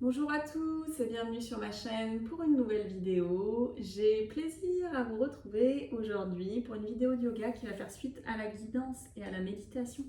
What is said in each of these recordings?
Bonjour à tous et bienvenue sur ma chaîne pour une nouvelle vidéo. J'ai plaisir à vous retrouver aujourd'hui pour une vidéo de yoga qui va faire suite à la guidance et à la méditation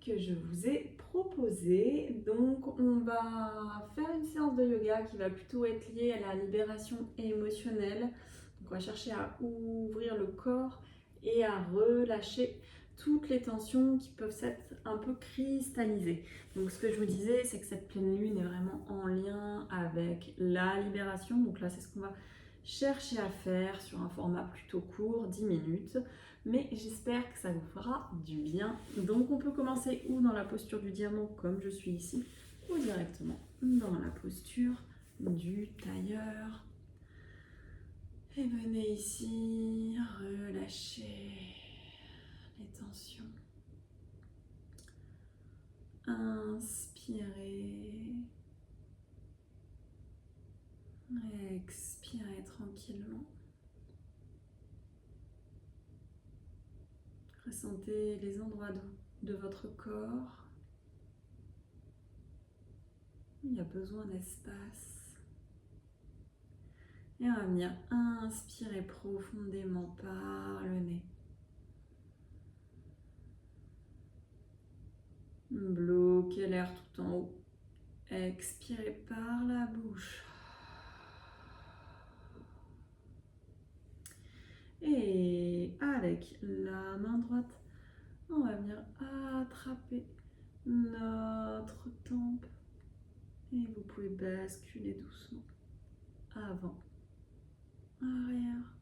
que je vous ai proposée. Donc on va faire une séance de yoga qui va plutôt être liée à la libération émotionnelle. Donc on va chercher à ouvrir le corps et à relâcher toutes les tensions qui peuvent s'être un peu cristallisées. Donc ce que je vous disais, c'est que cette pleine lune est vraiment en lien avec la libération. Donc là, c'est ce qu'on va chercher à faire sur un format plutôt court, 10 minutes. Mais j'espère que ça vous fera du bien. Donc on peut commencer ou dans la posture du diamant, comme je suis ici, ou directement dans la posture du tailleur. Et venez ici, relâcher les tensions. Inspirez. Expirez tranquillement. Ressentez les endroits de votre corps. Il y a besoin d'espace. Et on va venir inspirer profondément par le nez. Bloquez l'air tout en haut. Expirez par la bouche. Et avec la main droite, on va venir attraper notre tempe. Et vous pouvez basculer doucement. Avant, arrière.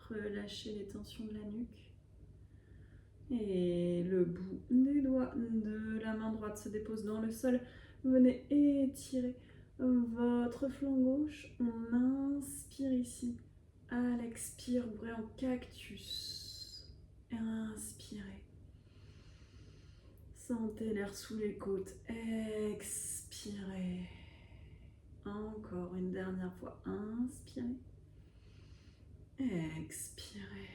Relâchez les tensions de la nuque. Et le bout des doigts de la main droite se dépose dans le sol. Venez étirer votre flanc gauche. On inspire ici. À l'expire, ouvrez en cactus. Inspirez. Sentez l'air sous les côtes. Expirez. Encore une dernière fois. Inspirez. Expirez.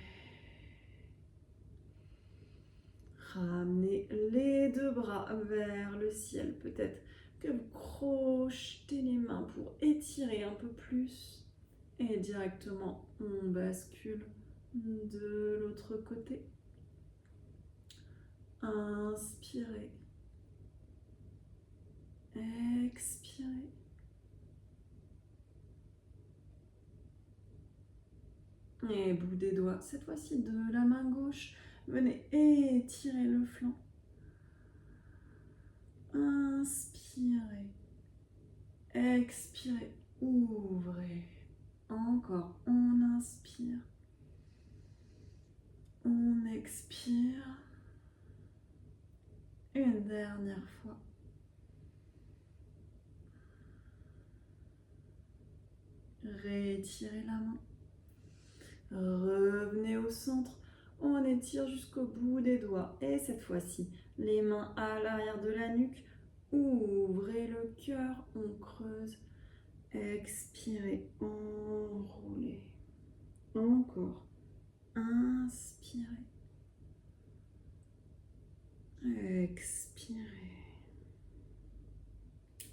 Ramenez les deux bras vers le ciel. Peut-être que vous crochetez les mains pour étirer un peu plus. Et directement, on bascule de l'autre côté. Inspirez. Expirez. Et bout des doigts, cette fois-ci de la main gauche, venez étirer le flanc. Inspirez. Expirez. Ouvrez. Encore, on inspire. On expire. Une dernière fois. Rétirez la main. Revenez au centre. On étire jusqu'au bout des doigts. Et cette fois-ci, les mains à l'arrière de la nuque. Ouvrez le cœur. On creuse. Expirez. Enroulez. Encore. Inspirez. Expirez.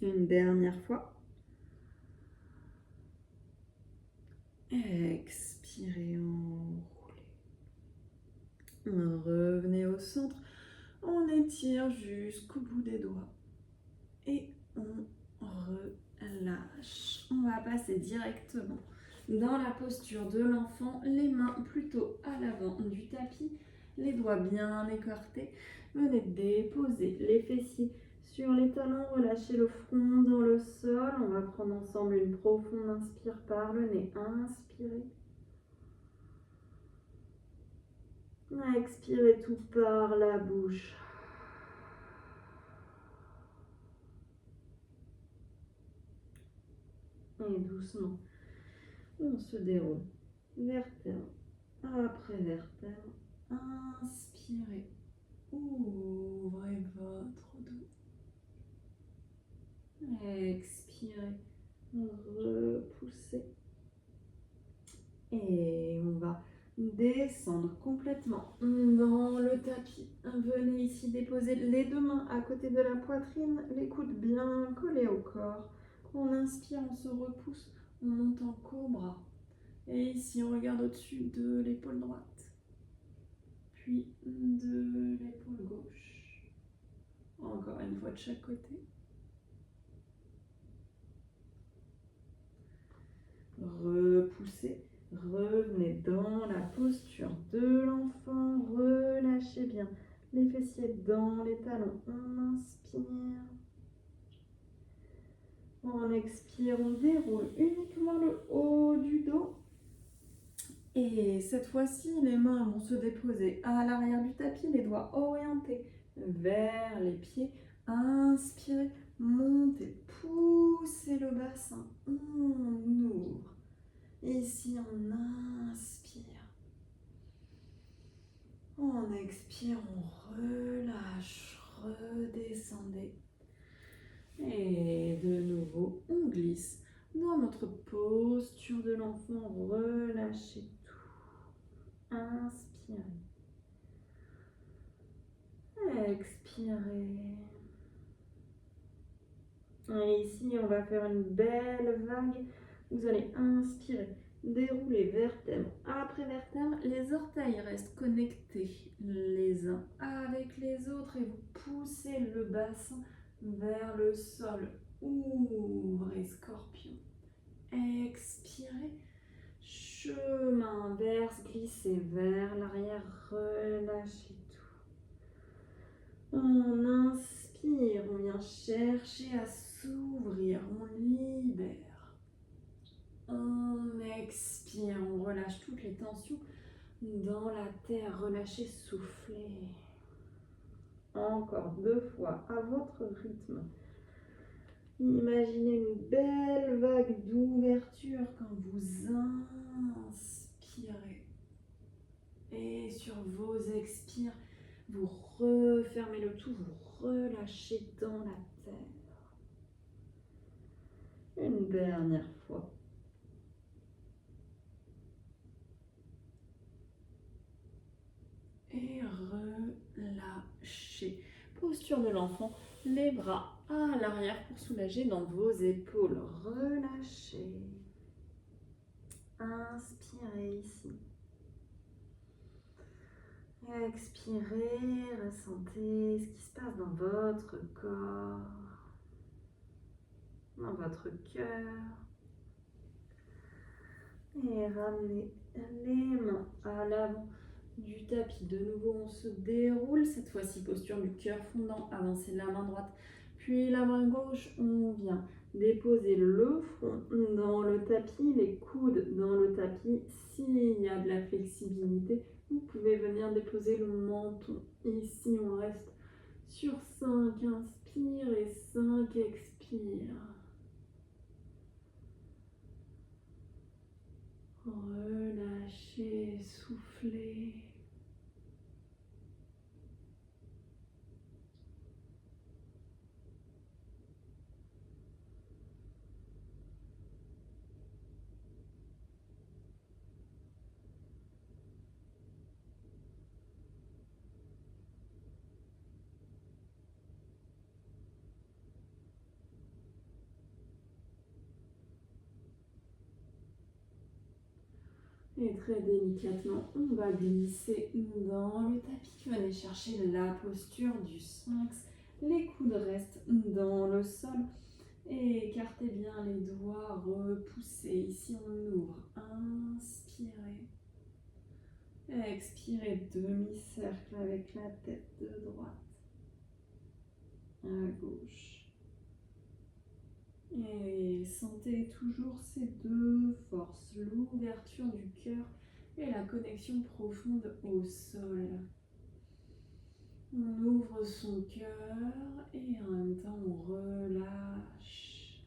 Une dernière fois. Expirez, enroulez. Revenez au centre. On étire jusqu'au bout des doigts. Et on relâche. On va passer directement dans la posture de l'enfant. Les mains plutôt à l'avant du tapis. Les doigts bien écartés. Venez déposer les fessiers sur les talons. Relâchez le front dans le sol. On va prendre ensemble une profonde inspire par le nez. Inspirez. Expirez tout par la bouche. Et doucement, on se déroule. Vertèbre après vertèbre. Inspirez. Ouvrez votre dos. Expirez. Repoussez. Et on va descendre complètement dans le tapis. Venez ici déposer les deux mains à côté de la poitrine, les coudes bien collés au corps. On inspire, on se repousse, on monte en cobra. Et ici, on regarde au-dessus de l'épaule droite, puis de l'épaule gauche. Encore une fois de chaque côté. Repoussez. Revenez dans la posture de l'enfant. Relâchez bien les fessiers dans les talons. On inspire. On expire, on déroule uniquement le haut du dos. Et cette fois-ci, les mains vont se déposer à l'arrière du tapis, les doigts orientés vers les pieds. Inspirez, montez, poussez le bassin. On ouvre. Ici, on inspire. On expire, on relâche, redescendez. Et de nouveau, on glisse dans notre posture de l'enfant. Relâchez tout. Inspirez. Expirez. Et ici, on va faire une belle vague. Vous allez inspirer, dérouler vertèbre après vertèbre. Les orteils restent connectés les uns avec les autres et vous poussez le bassin vers le sol. Ouvrez, scorpion. Expirez. Chemin inverse, glissez vers l'arrière, relâchez tout. On inspire, on vient chercher à s'ouvrir, on libère. On expire, on relâche toutes les tensions dans la terre, relâchez, soufflez. Encore 2 fois à votre rythme. Imaginez une belle vague d'ouverture quand vous inspirez. Et sur vos expires, vous refermez le tout, vous relâchez dans la terre. Une dernière fois. Et relâchez. Posture de l'enfant, les bras à l'arrière pour soulager dans vos épaules. Relâchez. Inspirez ici. Expirez, ressentez ce qui se passe dans votre corps, dans votre cœur. Et ramenez les mains à l'avant du tapis. De nouveau, on se déroule. Cette fois-ci, posture du cœur fondant. Avancez la main droite, puis la main gauche. On vient déposer le front dans le tapis, les coudes dans le tapis. S'il y a de la flexibilité, vous pouvez venir déposer le menton. Ici, on reste sur 5. Inspire et 5. Expire. Relâchez, soufflez. Et très délicatement, on va glisser dans le tapis. Venez chercher la posture du sphinx. Les coudes restent dans le sol. Et écartez bien les doigts, repoussez. Ici, on ouvre. Inspirez. Expirez, demi-cercle avec la tête de droite à gauche. Et sentez toujours ces deux forces, l'ouverture du cœur et la connexion profonde au sol. On ouvre son cœur et en même temps on relâche.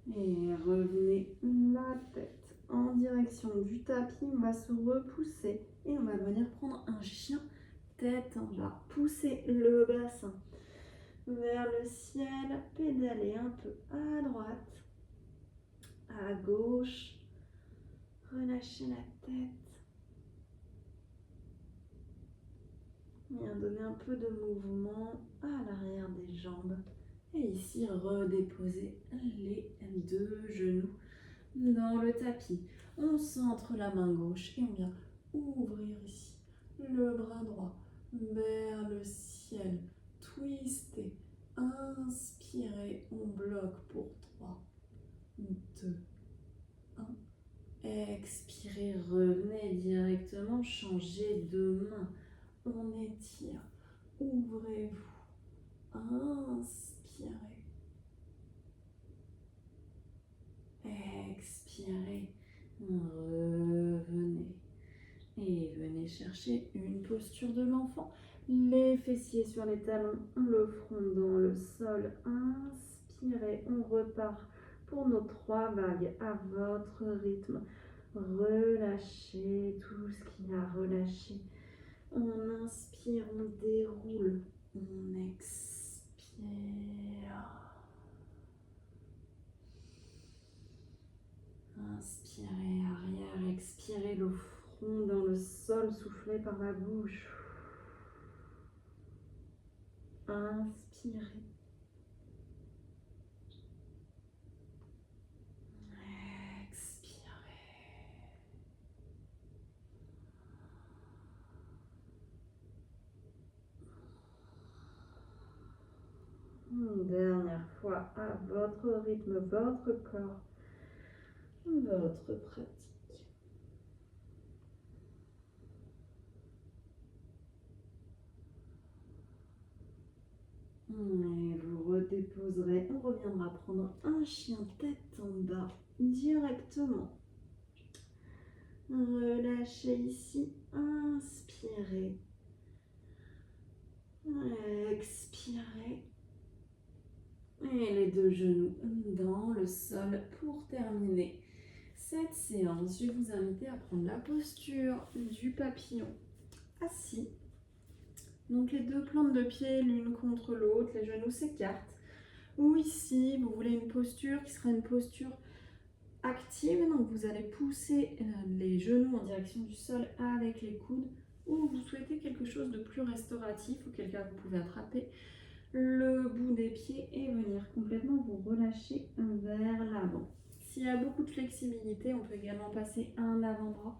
Et revenez la tête en direction du tapis. On va se repousser et on va venir prendre un chien tête en bas. Poussez le bassin vers le ciel, pédaler un peu à droite, à gauche. Relâchez la tête. Bien, donnez un peu de mouvement à l'arrière des jambes. Et ici, redéposez les deux genoux dans le tapis. On centre la main gauche et on vient ouvrir ici le bras droit vers le ciel. Twistez. Inspirez. On bloque pour 3, 2, 1. Expirez. Revenez directement. Changez de main. On étire. Ouvrez-vous. Inspirez. Expirez. Revenez. Et venez chercher une posture de l'enfant. Les fessiers sur les talons, le front dans le sol. Inspirez. On repart pour nos 3 vagues à votre rythme. Relâchez tout ce qu'il y a à relâcher. On inspire, on déroule. On expire. Inspirez, arrière, expirez le front dans le sol, soufflez par la bouche. Inspirez. Expirez. Une dernière fois, à votre rythme, votre corps, votre pratique. Et vous redéposerez. On reviendra prendre un chien tête en bas directement. Relâchez ici. Inspirez. Expirez. Et les deux genoux dans le sol pour terminer cette séance. Je vais vous inviter à prendre la posture du papillon assis. Donc les deux plantes de pied l'une contre l'autre, les genoux s'écartent. Ou ici, vous voulez une posture qui sera une posture active. Donc vous allez pousser les genoux en direction du sol avec les coudes. Ou vous souhaitez quelque chose de plus restauratif, auquel cas vous pouvez attraper le bout des pieds et venir complètement vous relâcher vers l'avant. S'il y a beaucoup de flexibilité, on peut également passer un avant-bras,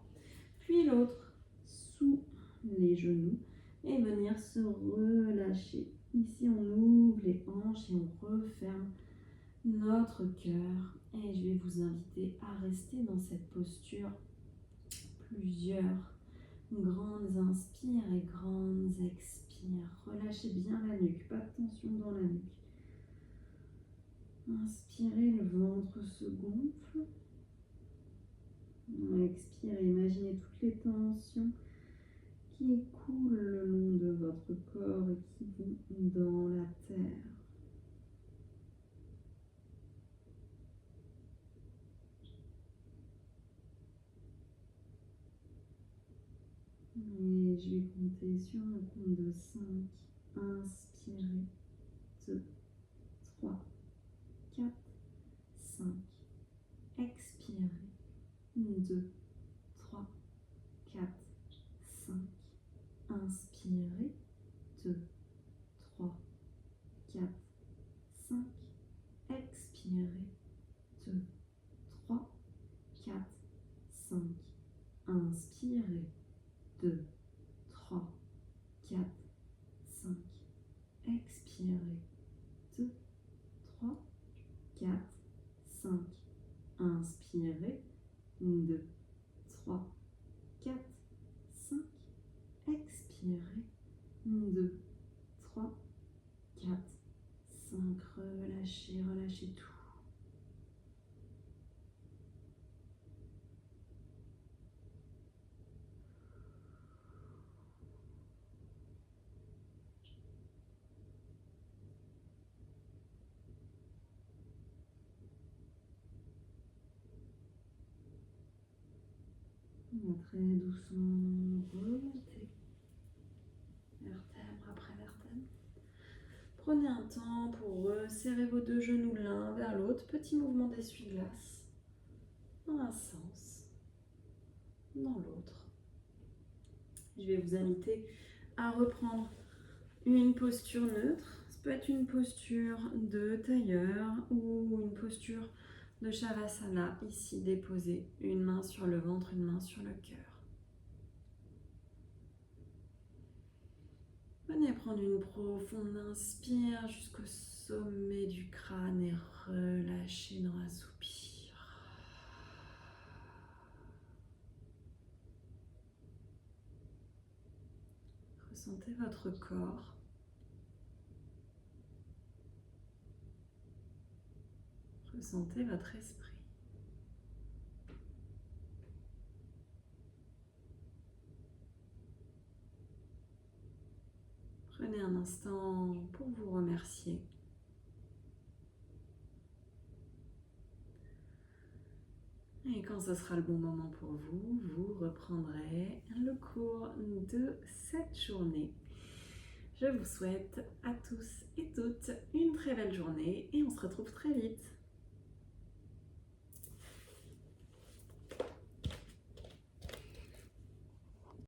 puis l'autre sous les genoux et venir se relâcher. Ici, on ouvre les hanches et on referme notre cœur. Et je vais vous inviter à rester dans cette posture plusieurs grandes inspires et grandes expires. Relâchez bien la nuque, pas de tension dans la nuque. Inspirez, le ventre se gonfle. Expirez, imaginez toutes les tensions qui coulent le long de votre corps et qui vont dans la terre. Et je vais compter sur un compte de 5. Inspirez. 2, 3, 4, 5. Expirez. 2, 3, 4, 5. Inspirez. 2, 3, 4, 5. Expirez. 2, 3, 4, 5. Inspirez. 2, 3, 4, 5. Expirez. 2, 3, 4, 5. Inspirez. 2, 3, 4, 5. Expirez. 2, 3, 4, 5. Relâchez, relâchez tout. Très doucement remontez, vertèbre après vertèbre. Prenez un temps pour resserrer vos deux genoux l'un vers l'autre. Petit mouvement d'essuie-glace dans un sens. dans l'autre. Je vais vous inviter à reprendre une posture neutre. Ça peut être une posture de tailleur ou une posture de Shavasana. Ici, déposer une main sur le ventre, une main sur le cœur. Venez prendre une profonde inspire jusqu'au sommet du crâne et relâchez dans un soupir. Ressentez votre corps. Ressentez votre esprit. Prenez un instant pour vous remercier. Et quand ce sera le bon moment pour vous, vous reprendrez le cours de cette journée. Je vous souhaite à tous et toutes une très belle journée et on se retrouve très vite.